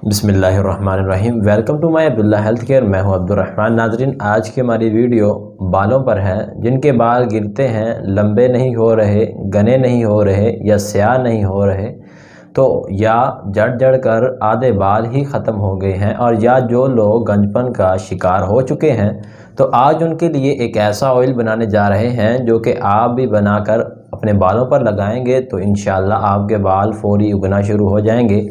بسم اللہ الرحمن الرحیم۔ Welcome to my Abdullah health care. میں ہوں عبدالرحمن۔ ناظرین، آج کی ہماری ویڈیو بالوں پر ہے۔ جن کے بال گرتے ہیں، لمبے نہیں ہو رہے، گھنے نہیں ہو رہے یا سیاہ نہیں ہو رہے، تو یا جڑ جڑ کر آدھے بال ہی ختم ہو گئے ہیں، اور یا جو لوگ گنج پن کا شکار ہو چکے ہیں، تو آج ان کے لیے ایک ایسا آئل بنانے جا رہے ہیں جو کہ آپ بھی بنا کر اپنے بالوں پر لگائیں گے تو انشاءاللہ آپ کے بال فوری اگنا شروع ہو جائیں گے۔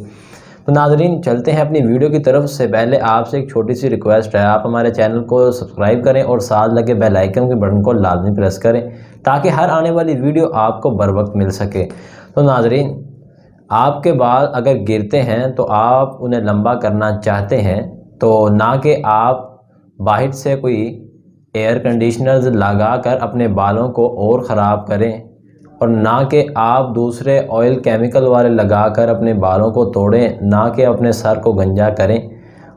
تو ناظرین، چلتے ہیں اپنی ویڈیو کی طرف۔ سے پہلے آپ سے ایک چھوٹی سی ریکویسٹ ہے، آپ ہمارے چینل کو سبسکرائب کریں اور ساتھ لگے بیل آئیکن کے بٹن کو لازمی پریس کریں تاکہ ہر آنے والی ویڈیو آپ کو بر وقت مل سکے۔ تو ناظرین، آپ کے بال اگر گرتے ہیں تو آپ انہیں لمبا کرنا چاہتے ہیں، تو نہ کہ آپ باہر سے کوئی ایئر کنڈیشنرز لگا کر اپنے بالوں کو اور خراب کریں، اور نہ کہ آپ دوسرے آئل کیمیکل والے لگا کر اپنے بالوں کو توڑیں، نہ کہ اپنے سر کو گنجا کریں،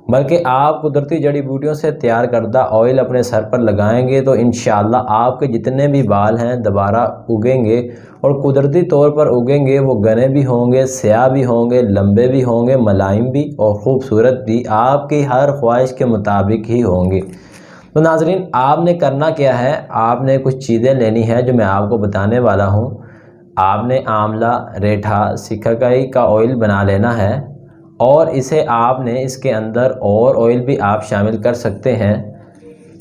بلکہ آپ قدرتی جڑی بوٹیوں سے تیار کردہ آئل اپنے سر پر لگائیں گے تو انشاءاللہ آپ کے جتنے بھی بال ہیں دوبارہ اگیں گے، اور قدرتی طور پر اگیں گے۔ وہ گھنے بھی ہوں گے، سیاہ بھی ہوں گے، لمبے بھی ہوں گے، ملائم بھی اور خوبصورت بھی، آپ کی ہر خواہش کے مطابق ہی ہوں گے۔ تو ناظرین، آپ نے کرنا کیا ہے، آپ نے کچھ چیزیں لینی ہے جو میں آپ کو بتانے والا ہوں۔ آپ نے آملہ، ریٹھا، سکھکائی کا آئل بنا لینا ہے، اور اسے آپ نے اس کے اندر اور آئل بھی آپ شامل کر سکتے ہیں۔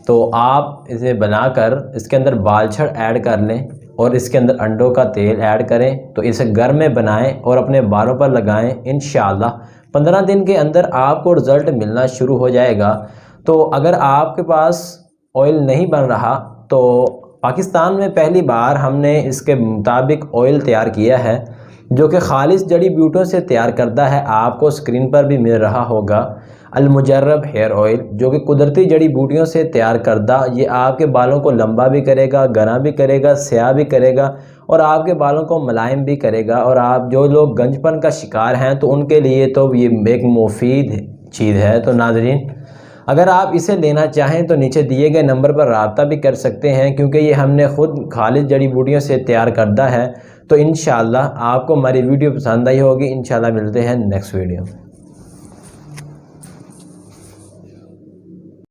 تو آپ اسے بنا کر اس کے اندر بالچھڑ ایڈ کر لیں، اور اس کے اندر انڈوں کا تیل ایڈ کریں، تو اسے گھر میں بنائیں اور اپنے بالوں پر لگائیں۔ انشاءاللہ 15 دن کے اندر آپ کو رزلٹ ملنا شروع ہو جائے گا۔ تو اگر آپ کے پاس آئل نہیں بن رہا، تو پاکستان میں پہلی بار ہم نے اس کے مطابق آئل تیار کیا ہے جو کہ خالص جڑی بوٹیوں سے تیار کردہ ہے۔ آپ کو اسکرین پر بھی مل رہا ہوگا المجرب ہیئر آئل، جو کہ قدرتی جڑی بوٹیوں سے تیار کردہ، یہ آپ کے بالوں کو لمبا بھی کرے گا، گھنا بھی کرے گا، سیاہ بھی کرے گا، اور آپ کے بالوں کو ملائم بھی کرے گا۔ اور آپ جو لوگ گنج پن کا شکار ہیں تو ان کے لیے تو یہ ایک مفید چیز ہے۔ تو ناظرین، اگر آپ اسے لینا چاہیں تو نیچے دیے گئے نمبر پر رابطہ بھی کر سکتے ہیں، کیونکہ یہ ہم نے خود خالص جڑی بوٹیوں سے تیار کردہ ہے۔ تو انشاءاللہ آپ کو ہماری ویڈیو پسند آئی ہوگی۔ انشاءاللہ ملتے ہیں نیکسٹ ویڈیو۔